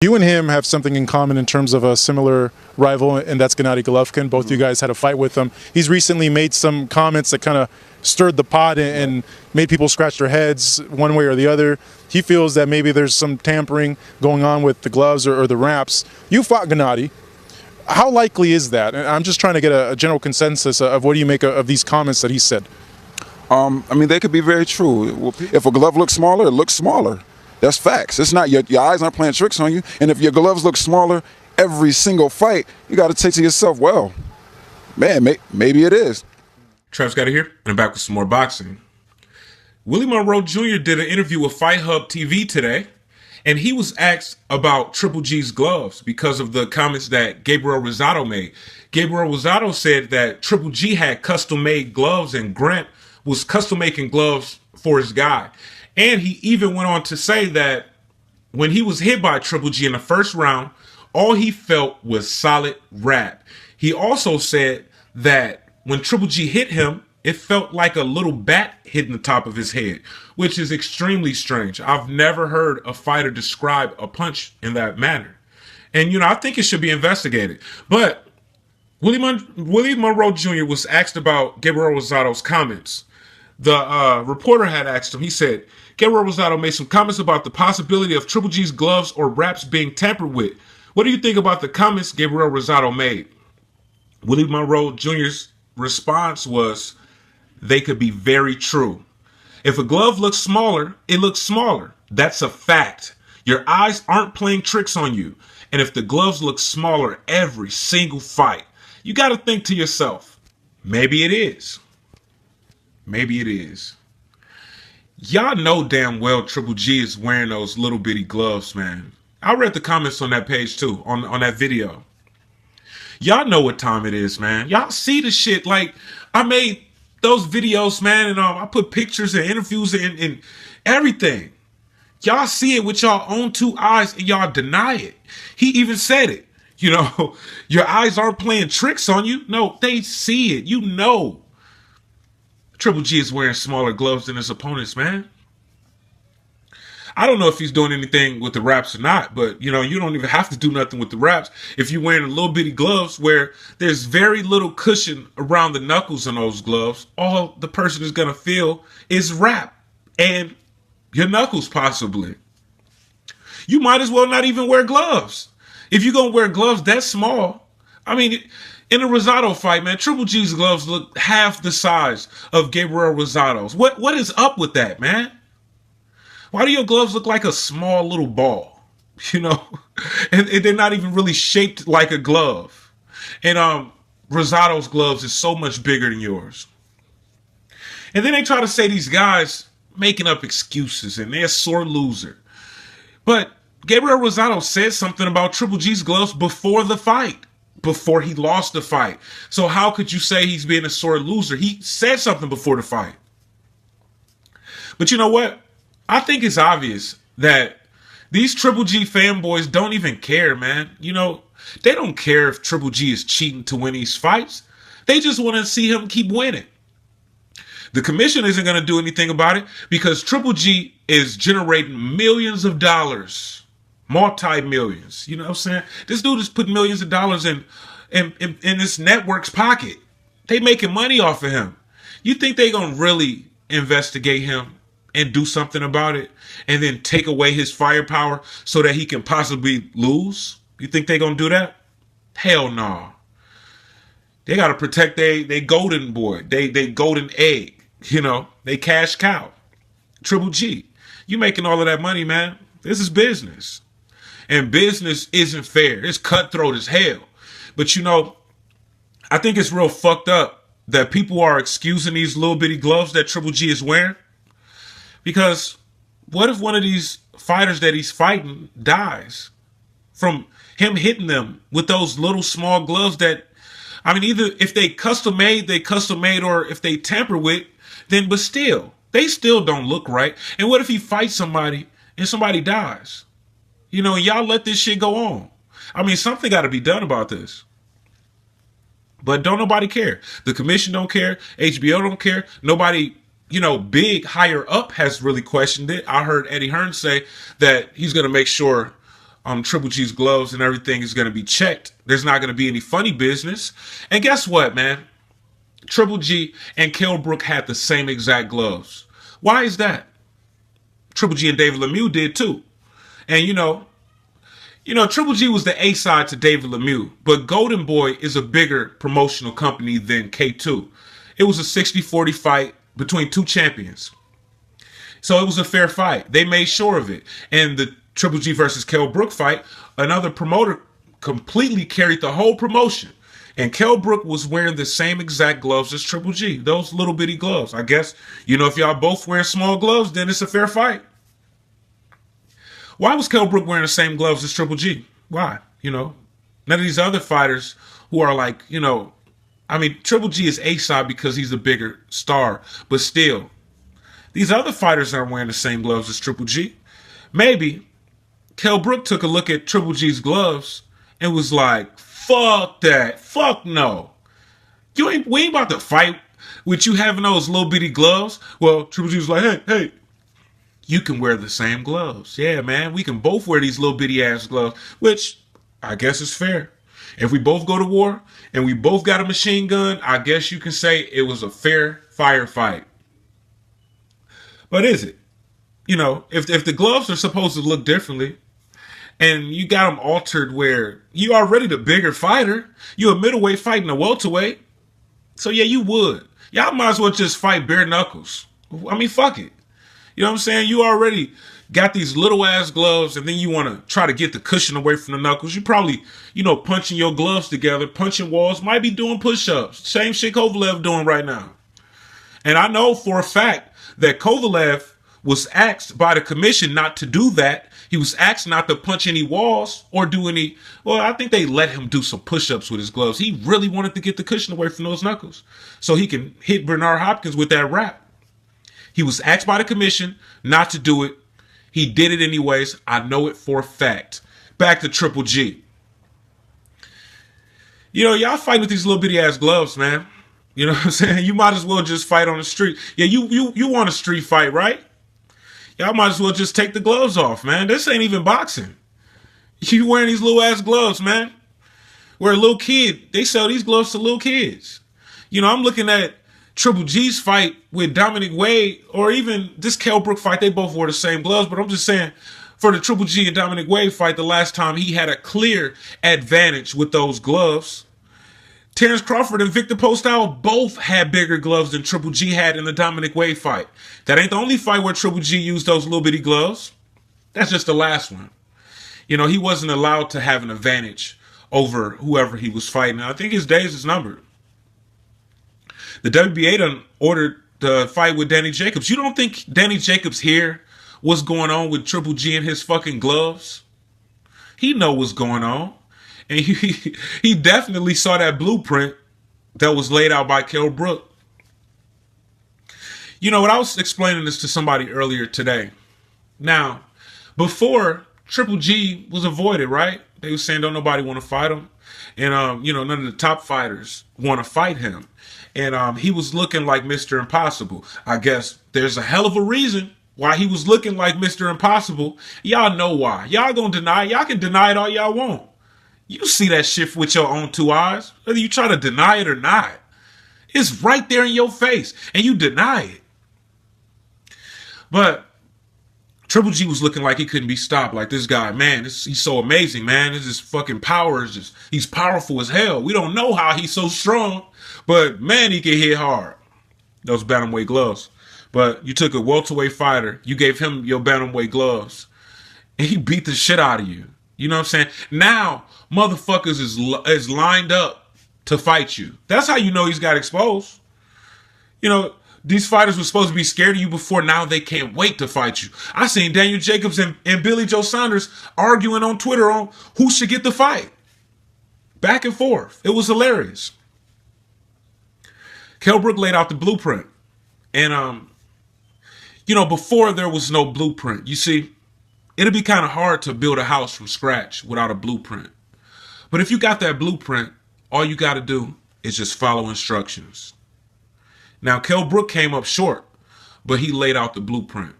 You and him have something in common in terms of a similar rival, and that's Gennady Golovkin. Both you guys had a fight with him. He's recently made some comments that kind of stirred the pot and made people scratch their heads one way or the other. He feels that maybe there's some tampering going on with the gloves or the wraps. You fought Gennady. How likely is that? And I'm just trying to get a general consensus of what do you make of these comments that he said. I mean, they could be very true. If a glove looks smaller, it looks smaller. That's facts. It's not your eyes aren't playing tricks on you. And if your gloves look smaller every single fight, you got to say to yourself, well, man, maybe it is. Travis got it here, and I'm back with some more boxing. Willie Monroe Jr. did an interview with Fight Hub TV today, and he was asked about Triple G's gloves because of the comments that Gabriel Rosado made. Gabriel Rosado said that Triple G had custom-made gloves and Grant was custom-making gloves for his guy. And he even went on to say that when he was hit by Triple G in the first round, all he felt was solid rap. He also said that when Triple G hit him, it felt like a little bat hitting the top of his head, which is extremely strange. I've never heard a fighter describe a punch in that manner. And, you know, I think it should be investigated. But Willie Monroe Jr. was asked about Gabriel Rosado's comments. The reporter had asked him, he said, Gabriel Rosado made some comments about the possibility of Triple G's gloves or wraps being tampered with. What do you think about the comments Gabriel Rosado made? Willie Monroe Jr.'s response was, they could be very true. If a glove looks smaller, it looks smaller. That's a fact. Your eyes aren't playing tricks on you. And if the gloves look smaller every single fight, you got to think to yourself, maybe it is. Maybe it is. Y'all know damn well Triple G is wearing those little bitty gloves, man. I read the comments on that page too, on that video. Y'all know what time it is, man. Y'all see the shit. Like, I made those videos, man, and I put pictures and interviews and everything. Y'all see it with y'all own two eyes and y'all deny it. He even said it. You know, your eyes aren't playing tricks on you. No, they see it. You know. Triple G is wearing smaller gloves than his opponents, man. I don't know if he's doing anything with the wraps or not, but, you know, you don't even have to do nothing with the wraps if you're wearing a little bitty gloves where there's very little cushion around the knuckles in those gloves. All the person is going to feel is wrap and your knuckles possibly. You might as well not even wear gloves. If you're going to wear gloves that small, I mean, in a Rosado fight, man, Triple G's gloves look half the size of Gabriel Rosado's. What is up with that, man? Why do your gloves look like a small little ball? You know, and they're not even really shaped like a glove. And Rosado's gloves is so much bigger than yours. And then they try to say these guys making up excuses and they're a sore loser. But Gabriel Rosado said something about Triple G's gloves before the fight, before he lost the fight. So how could you say he's being a sore loser? He said something before the fight. But you know what? I think it's obvious that these Triple G fanboys don't even care, man. You know, they don't care if Triple G is cheating to win these fights. They just want to see him keep winning. The commission isn't going to do anything about it because Triple G is generating millions of dollars, multi-millions. You know what I'm saying? This dude is putting millions of dollars in this network's pocket. They making money off of him. You think they going to really investigate him and do something about it and then take away his firepower so that he can possibly lose? You think they're going to do that? Hell no. They got to protect they golden boy, they golden egg, you know, they cash cow. Triple G, you making all of that money, man. This is business. And business isn't fair. It's cutthroat as hell. But, you know, I think it's real fucked up that people are excusing these little bitty gloves that Triple G is wearing. Because what if one of these fighters that he's fighting dies from him hitting them with those little small gloves that, I mean, either if they custom made, or if they tamper with, then, but still, they still don't look right. And what if he fights somebody and somebody dies? You know, y'all let this shit go on. I mean, something got to be done about this. But don't nobody care. The commission don't care. HBO don't care. Nobody, you know, big higher up has really questioned it. I heard Eddie Hearn say that he's going to make sure Triple G's gloves and everything is going to be checked. There's not going to be any funny business. And guess what, man? Triple G and Kell Brook had the same exact gloves. Why is that? Triple G and David Lemieux did too. And you know, Triple G was the A side to David Lemieux, but Golden Boy is a bigger promotional company than K2. It was a 60-40 fight between two champions. So it was a fair fight. They made sure of it. And the Triple G versus Kell Brook fight, another promoter completely carried the whole promotion. And Kell Brook was wearing the same exact gloves as Triple G. Those little bitty gloves. I guess, if y'all both wearing small gloves, then it's a fair fight. Why was Kell Brook wearing the same gloves as Triple G? Why? None of these other fighters who are like, Triple G is A-side because he's a bigger star. But still, these other fighters aren't wearing the same gloves as Triple G. Maybe Kell Brook took a look at Triple G's gloves and was like, fuck that. Fuck no. We ain't about to fight with you having those little bitty gloves. Well, Triple G was like, hey, you can wear the same gloves. Yeah, man, we can both wear these little bitty ass gloves, which I guess is fair. If we both go to war and we both got a machine gun, I guess you can say it was a fair firefight. But is it? If the gloves are supposed to look differently and you got them altered where you already the bigger fighter, you a middleweight fighting a welterweight. So yeah, you would. Y'all might as well just fight bare knuckles. Fuck it. You know what I'm saying? You already got these little ass gloves and then you want to try to get the cushion away from the knuckles. You probably, punching your gloves together, punching walls, might be doing push-ups. Same shit Kovalev doing right now. And I know for a fact that Kovalev was asked by the commission not to do that. He was asked not to punch any walls or do any, I think they let him do some push-ups with his gloves. He really wanted to get the cushion away from those knuckles so he can hit Bernard Hopkins with that rap. He was asked by the commission not to do it. He did it anyways. I know it for a fact. Back to Triple G. Y'all fighting with these little bitty ass gloves, man. You know what I'm saying? You might as well just fight on the street. Yeah, you want a street fight, right? Y'all might as well just take the gloves off, man. This ain't even boxing. You wearing these little ass gloves, man. Where a little kid, they sell these gloves to little kids. I'm looking at Triple G's fight with Dominic Wade, or even this Kell Brook fight, they both wore the same gloves, but I'm just saying, for the Triple G and Dominic Wade fight, the last time he had a clear advantage with those gloves. Terrence Crawford and Victor Postol both had bigger gloves than Triple G had in the Dominic Wade fight. That ain't the only fight where Triple G used those little bitty gloves. That's just the last one. He wasn't allowed to have an advantage over whoever he was fighting. I think his days is numbered. The WBA done ordered the fight with Danny Jacobs. You don't think Danny Jacobs hear what's going on with Triple G and his fucking gloves? He know what's going on. And he definitely saw that blueprint that was laid out by Kell Brook. What I was explaining this to somebody earlier today. Now, before Triple G was avoided, right? They were saying don't nobody want to fight him. And, none of the top fighters want to fight him. And he was looking like Mr. Impossible. I guess there's a hell of a reason why he was looking like Mr. Impossible. Y'all know why. Y'all gonna deny it. Y'all can deny it all y'all want. You see that shit with your own two eyes, whether you try to deny it or not. It's right there in your face, and you deny it. But Triple G was looking like he couldn't be stopped. Like, this guy, man, he's so amazing, man. His fucking power is just, he's powerful as hell. We don't know how he's so strong, but man, he can hit hard. Those bantamweight gloves. But you took a welterweight fighter, you gave him your bantamweight gloves, and he beat the shit out of you. You know what I'm saying? Now, motherfuckers is lined up to fight you. That's how you know he's got exposed. These fighters were supposed to be scared of you before. Now they can't wait to fight you. I seen Daniel Jacobs and Billy Joe Saunders arguing on Twitter on who should get the fight. Back and forth. It was hilarious. Kell Brook laid out the blueprint. And, before there was no blueprint. You see, it'll be kind of hard to build a house from scratch without a blueprint. But if you got that blueprint, all you got to do is just follow instructions. Now, Kell Brook came up short, but he laid out the blueprint.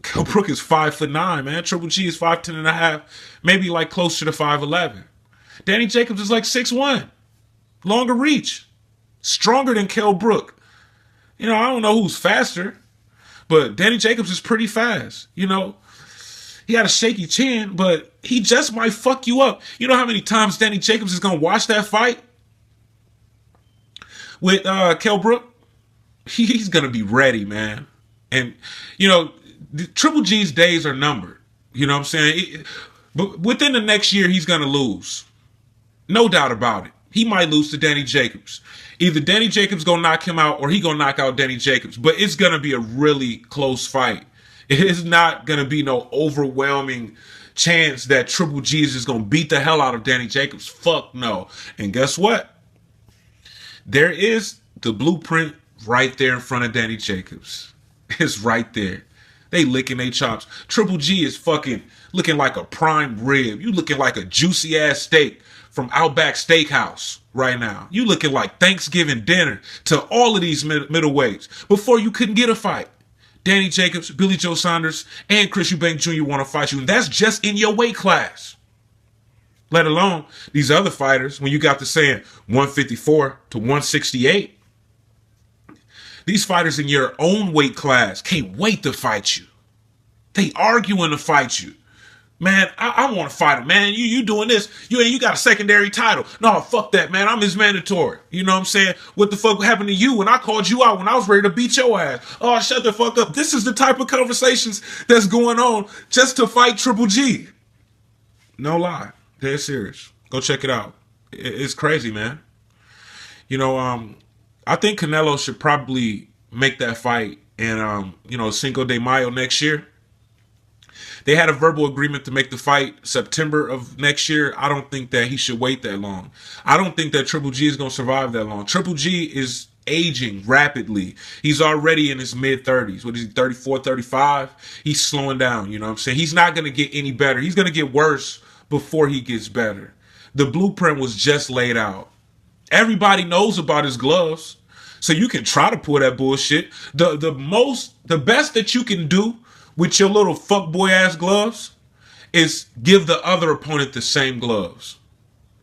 Kell Brook is 5'9", man. Triple G is 5'10" and a half, maybe like closer to 5'11". Danny Jacobs is like 6'1", longer reach, stronger than Kell Brook. You know, I don't know who's faster, but Danny Jacobs is pretty fast. You know, he had a shaky chin, but he just might fuck you up. You know how many times Danny Jacobs is gonna watch that fight with Kell Brook? He's gonna be ready, man. And you know, Triple G's days are numbered. You know what I'm saying? But within the next year, he's going to lose. No doubt about it. He might lose to Danny Jacobs. Either Danny Jacobs going to knock him out or he going to knock out Danny Jacobs. But it's going to be a really close fight. It is not going to be no overwhelming chance that Triple G is just going to beat the hell out of Danny Jacobs. Fuck no. And guess what? There is the blueprint right there in front of Danny Jacobs. It's right there. They licking their chops. Triple G is fucking looking like a prime rib. You looking like a juicy ass steak from Outback Steakhouse right now. You looking like Thanksgiving dinner to all of these middleweights. Before you couldn't get a fight. Danny Jacobs, Billy Joe Saunders, and Chris Eubank Jr. want to fight you. And that's just in your weight class. Let alone these other fighters, when you got to saying 154 to 168. These fighters in your own weight class can't wait to fight you. They arguing to fight you. Man, I want to fight him, man. You doing this. You got a secondary title. No, fuck that, man. I'm his mandatory. You know what I'm saying? What the fuck happened to you when I called you out when I was ready to beat your ass? Oh, shut the fuck up. This is the type of conversations that's going on just to fight Triple G. No lie. Dead serious. Go check it out. It's crazy, man. You know, I think Canelo should probably make that fight in, Cinco de Mayo next year. They had a verbal agreement to make the fight September of next year. I don't think that he should wait that long. I don't think that Triple G is going to survive that long. Triple G is aging rapidly. He's already in his mid-30s. What is he, 34, 35? He's slowing down, you know what I'm saying? He's not going to get any better. He's going to get worse before he gets better. The blueprint was just laid out. Everybody knows about his gloves. So you can try to pull that bullshit. The best that you can do with your little fuckboy ass gloves is give the other opponent the same gloves.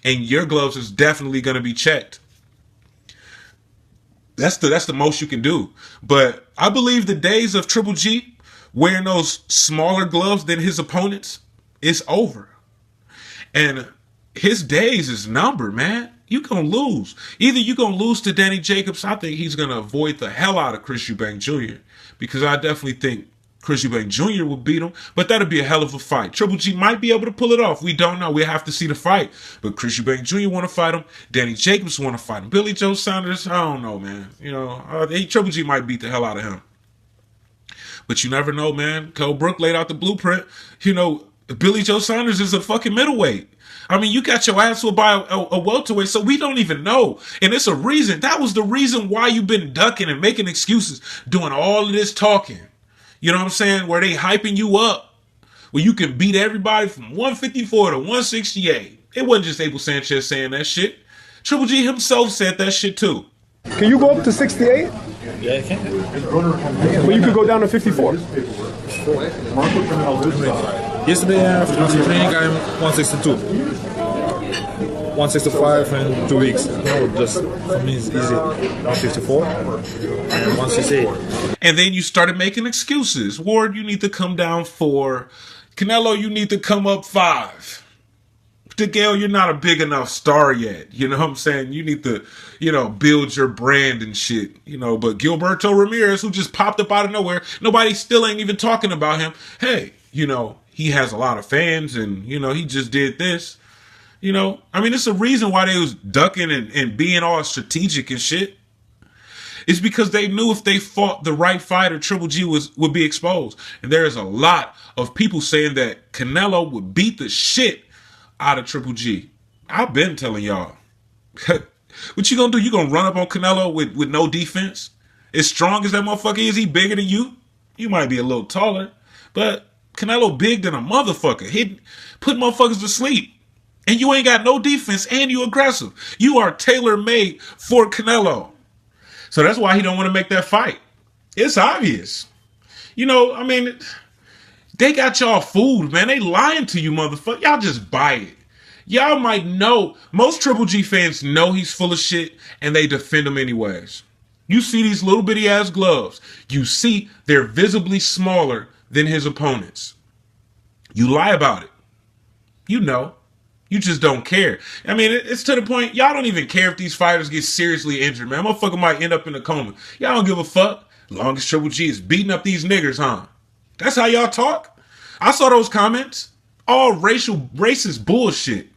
And your gloves is definitely going to be checked. That's the most you can do. But I believe the days of Triple G wearing those smaller gloves than his opponents is over. And his days is numbered, man. You're going to lose. Either you're going to lose to Danny Jacobs. I think he's going to avoid the hell out of Chris Eubank Jr. Because I definitely think Chris Eubank Jr. will beat him. But that'll be a hell of a fight. Triple G might be able to pull it off. We don't know. We have to see the fight. But Chris Eubank Jr. want to fight him. Danny Jacobs want to fight him. Billy Joe Saunders, I don't know, man. You know, Triple G might beat the hell out of him. But you never know, man. Kell Brook laid out the blueprint. You know, Billy Joe Saunders is a fucking middleweight. I mean, you got your ass whooped by a welterweight, so we don't even know. And it's a reason. That was the reason why you've been ducking and making excuses, doing all of this talking. You know what I'm saying? Where they hyping you up, where you can beat everybody from 154 to 168. It wasn't just Abel Sanchez saying that shit. Triple G himself said that shit too. Can you go up to 68? Yeah, I can. But you could go down to 54. Yesterday after training, I'm 162. 165 in 2 weeks. No, just for me it's easy. 154 and 168. And then you started making excuses. Ward, you need to come down 4. Canelo, you need to come up 5. DeGale, you're not a big enough star yet. You know what I'm saying? You need to, build your brand and shit. But Gilberto Ramirez, who just popped up out of nowhere, nobody still ain't even talking about him. Hey, he has a lot of fans and, he just did this. It's a reason why they was ducking and being all strategic and shit. It's because they knew if they fought the right fighter, Triple G would be exposed. And there is a lot of people saying that Canelo would beat the shit out of Triple G. I've been telling y'all. What you gonna do? You gonna run up on Canelo with no defense? As strong as that motherfucker is, he bigger than you? You might be a little taller, but Canelo big than a motherfucker. He put motherfuckers to sleep. And you ain't got no defense and you aggressive. You are tailor-made for Canelo. So that's why he don't want to make that fight. It's obvious. They got y'all fooled, man. They lying to you, motherfucker. Y'all just buy it. Y'all might know. Most Triple G fans know he's full of shit, and they defend him anyways. You see these little bitty ass gloves. You see they're visibly smaller than his opponents. You lie about it. You know. You just don't care. I mean, it's to the point, y'all don't even care if these fighters get seriously injured, man. Motherfucker might end up in a coma. Y'all don't give a fuck. As long as Triple G is beating up these niggers, huh? That's how y'all talk? I saw those comments. All racist bullshit.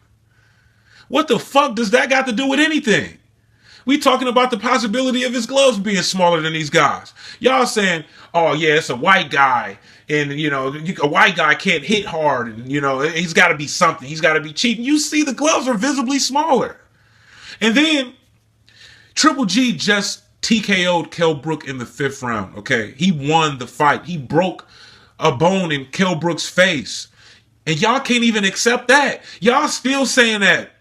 What the fuck does that got to do with anything? We talking about the possibility of his gloves being smaller than these guys. Y'all saying, oh yeah, it's a white guy. And, you know, a white guy can't hit hard. And, you know, he's got to be something. He's got to be cheating. You see the gloves are visibly smaller. And then Triple G just TKO'd Kell Brook in the 5th round, okay? He won the fight. He broke a bone in Kell Brook's face. And y'all can't even accept that. Y'all still saying that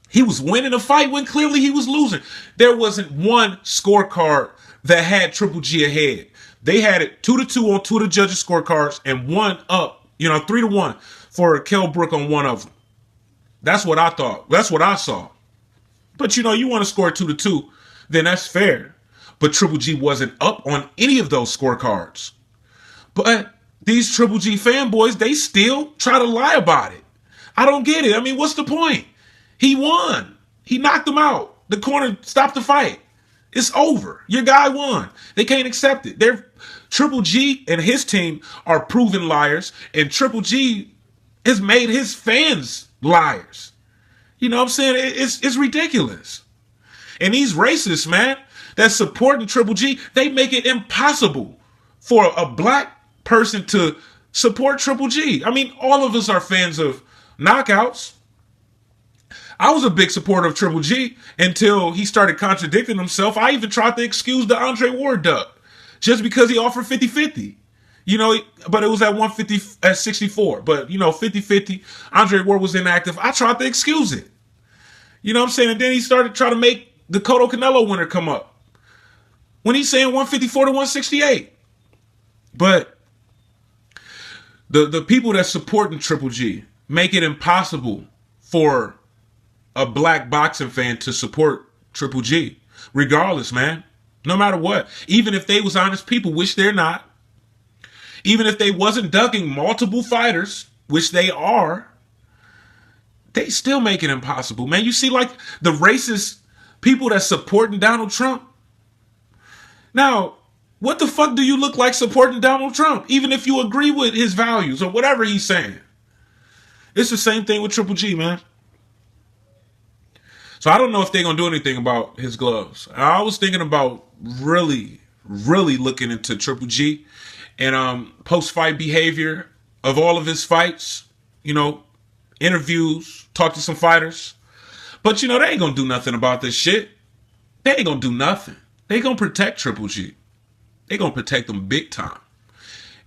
he was winning a fight when clearly he was losing. There wasn't one scorecard that had Triple G ahead. They had it 2-2 on 2 of the judges' scorecards and 1 up, you know, 3-1 for Kell Brook on 1 of them. That's what I thought. That's what I saw. But, you know, you want to score 2-2, then that's fair. But Triple G wasn't up on any of those scorecards. But these Triple G fanboys, they still try to lie about it. I don't get it. I mean, what's the point? He won. He knocked him out. The corner stopped the fight. It's over. Your guy won. They can't accept it. Triple G and his team are proven liars, and Triple G has made his fans liars. You know what I'm saying? It's ridiculous. And these racists, man, that's supporting Triple G, they make it impossible for a black person to support Triple G. I mean, all of us are fans of knockouts. I was a big supporter of Triple G until he started contradicting himself. I even tried to excuse the Andre Ward duck just because he offered 50-50. You know, but it was at 150 at 64. But, you know, 50-50, Andre Ward was inactive. I tried to excuse it. You know what I'm saying? And then he started trying to make the Cotto Canelo winner come up when he's saying 154 to 168. But the people that supporting Triple G make it impossible for a black boxing fan to support Triple G, regardless, man. No matter what. Even if they was honest people, which they're not. Even if they wasn't ducking multiple fighters, which they are, they still make it impossible, man. You see, like, the racist people that's supporting Donald Trump. Now, what the fuck do you look like supporting Donald Trump, even if you agree with his values or whatever he's saying? It's the same thing with Triple G, man. So I don't know if they're going to do anything about his gloves. I was thinking about really looking into Triple G and post-fight behavior of all of his fights, you know, interviews, talk to some fighters. But, you know, they ain't going to do nothing about this shit. They ain't going to do nothing. They going to protect Triple G. They going to protect them big time.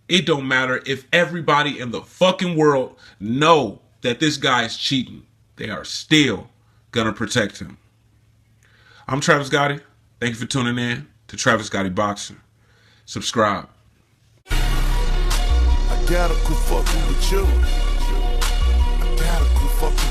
It don't matter if everybody in the fucking world know that this guy is cheating. They are still gonna protect him. I'm Travis Gotti. Thank you for tuning in to Travis Gotti Boxing. Subscribe. I gotta quit fucking with you. I gotta quit fucking with you.